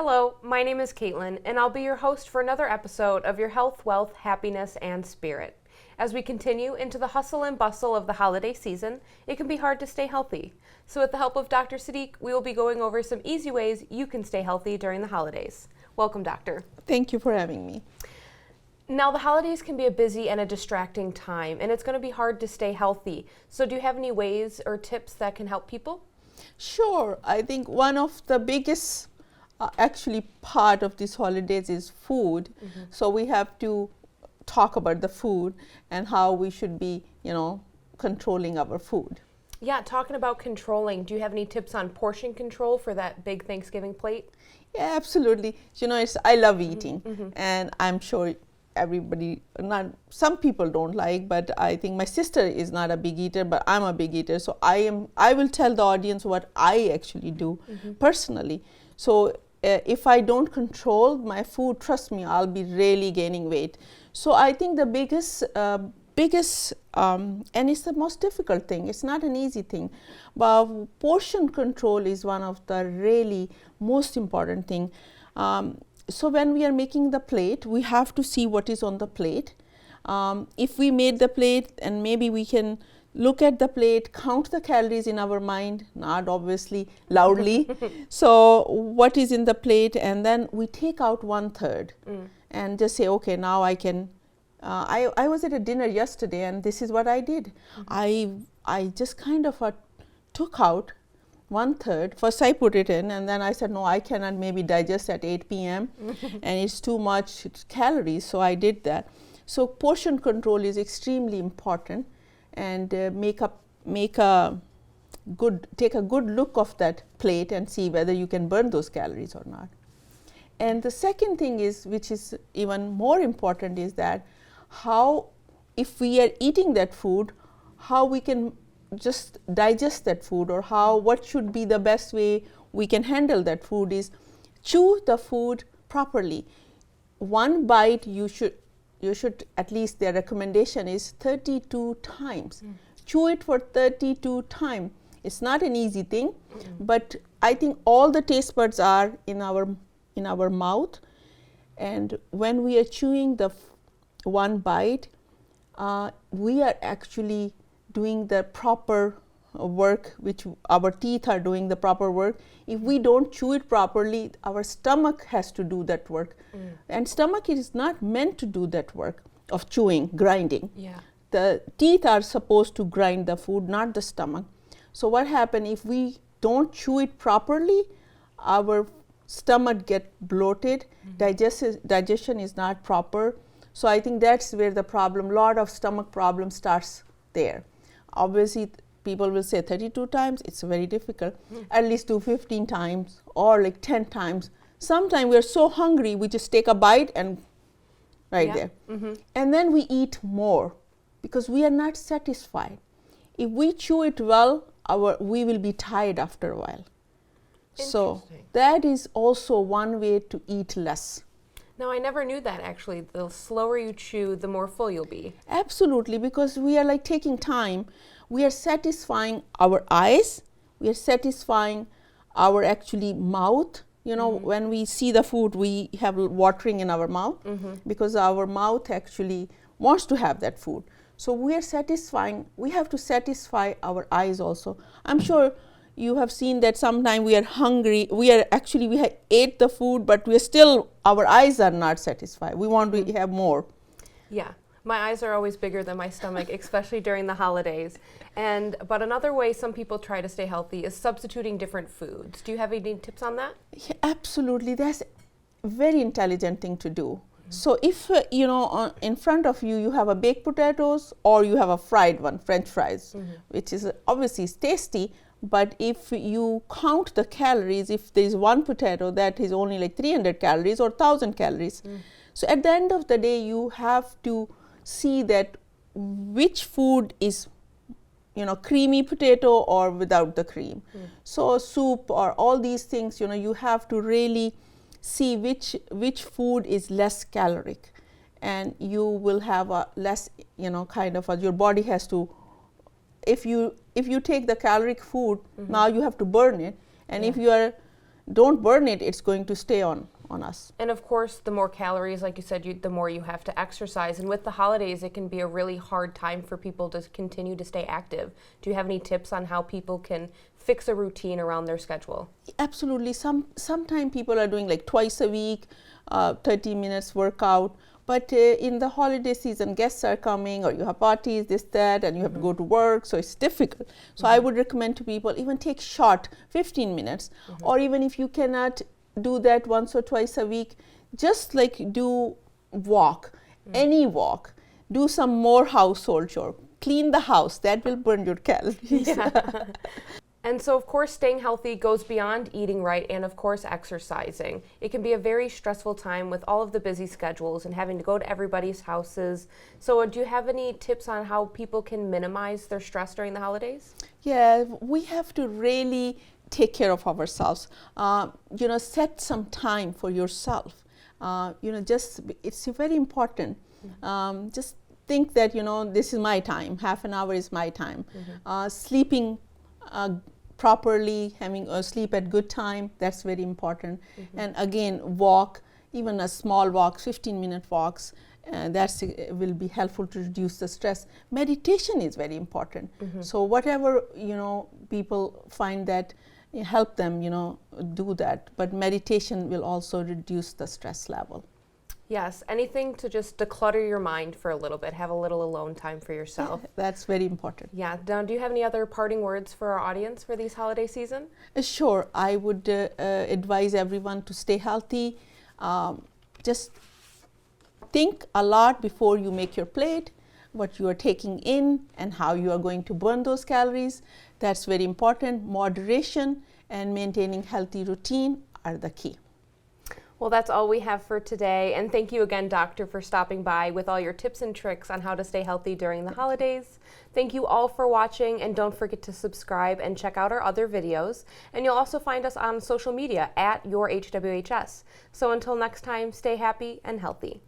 Hello, my name is Caitlin, and I'll be your host for another episode of your Health, Wealth, Happiness, and Spirit. As we continue into the hustle and bustle of the holiday season, it can be hard to stay healthy. So with the help of Dr. Sadiq, we will be going over some easy ways you can stay healthy during the holidays. Welcome, Doctor. Thank you for having me. Now, the holidays can be a busy and a distracting time, and it's going to be hard to stay healthy. So do you have any ways or tips that can help people? Sure, I think one of the biggest actually part of these holidays is food. So we have to talk about the food and how we should be, controlling our food. Yeah, talking about controlling, do you have any tips on portion control for that big Thanksgiving plate? Yeah, absolutely. I love eating, and I'm sure some people don't like, but I think my sister is not a big eater, but I'm a big eater. So I will tell the audience what I actually do personally. So if I don't control my food, trust me, I'll be really gaining weight. So I think the biggest, and it's the most difficult thing. It's not an easy thing, but portion control is one of the really most important thing. So when we are making the plate, we have to see what is on the plate. If we made the plate, and maybe we can look at the plate, count the calories in our mind, not obviously loudly. So what is in the plate, and then we take out 1/3 and just say, okay, now I can. I was at a dinner yesterday, and this is what I did. I just kind of took out 1/3. First I put it in, and then I said, no, I cannot maybe digest at 8 p.m. and it's too much calories, so I did that. So portion control is extremely important, and take a good look of that plate and see whether you can burn those calories or not. And the second thing is, which is even more important, is that how, if we are eating that food, how we can just digest that food, or what should be the best way we can handle that food is chew the food properly. One bite you should at least, their recommendation is 32 times. Chew it for 32 times. It's not an easy thing, but I think all the taste buds are in our mouth, and when we are chewing the one bite, we are actually doing the proper work, which our teeth are doing the proper work. If we don't chew it properly, our stomach has to do that work, and stomach is not meant to do that work of chewing, grinding. The teeth are supposed to grind the food, not the stomach. So what happens if we don't chew it properly? Our stomach get bloated, digestion is not proper. So I think that's where the problem, lot of stomach problem starts there. Obviously people will say 32 times, it's very difficult. At least do 15 times or like 10 times. Sometimes we're so hungry, we just take a bite and there. And then we eat more because we are not satisfied. If we chew it well, we will be tired after a while. So that is also one way to eat less. Now, I never knew that actually. The slower you chew, the more full you'll be. Absolutely, because we are like taking time. We are satisfying our eyes. We are satisfying our actually mouth. When we see the food, we have watering in our mouth because our mouth actually wants to have that food. So we have to satisfy our eyes also. I'm sure you have seen that sometimes we are hungry. We ate the food, but our eyes are not satisfied. We want to have more. Yeah, my eyes are always bigger than my stomach, especially during the holidays. But another way some people try to stay healthy is substituting different foods. Do you have any tips on that? Yeah, absolutely, that's a very intelligent thing to do. So if in front of you have a baked potatoes, or you have a fried one, French fries, which is obviously tasty. But if you count the calories, if there is one potato, that is only like 300 calories or 1,000 calories. So at the end of the day, you have to see that which food is, creamy potato or without the cream. So soup or all these things, you have to really see which food is less caloric, and you will have a less, your body has to, if you take the caloric food, now you have to burn it. And if you are don't burn it, it's going to stay on us. And of course, the more calories, like you said, the more you have to exercise. And with the holidays, it can be a really hard time for people to continue to stay active. Do you have any tips on how people can fix a routine around their schedule? Absolutely. Sometimes people are doing like twice a week, 30 minutes workout. But in the holiday season, guests are coming, or you have parties, this, that, and you have to go to work, so it's difficult. So I would recommend to people, even take short 15 minutes, or even if you cannot do that once or twice a week, just like do walk, any walk, do some more household chore, clean the house, that will burn your calories. Yeah. And so, of course, staying healthy goes beyond eating right and, of course, exercising. It can be a very stressful time with all of the busy schedules and having to go to everybody's houses. So do you have any tips on how people can minimize their stress during the holidays? Yeah, we have to really take care of ourselves. Set some time for yourself. It's very important. Just think that, this is my time, half an hour is my time. Sleeping properly, having a sleep at good time, that's very important. And again, walk, even a small walk, 15-minute walks, that will be helpful to reduce the stress. Meditation is very important. So whatever, people find that help them, do that. But meditation will also reduce the stress level. Yes, anything to just declutter your mind for a little bit, have a little alone time for yourself. Yeah, that's very important. Yeah. Now, do you have any other parting words for our audience for these holiday season? Sure. I would advise everyone to stay healthy. Just think a lot before you make your plate, what you are taking in and how you are going to burn those calories. That's very important. Moderation and maintaining healthy routine are the key. Well, that's all we have for today. And thank you again, Doctor, for stopping by with all your tips and tricks on how to stay healthy during the holidays. Thank you all for watching, and don't forget to subscribe and check out our other videos. And you'll also find us on social media @YourHWHS. So until next time, stay happy and healthy.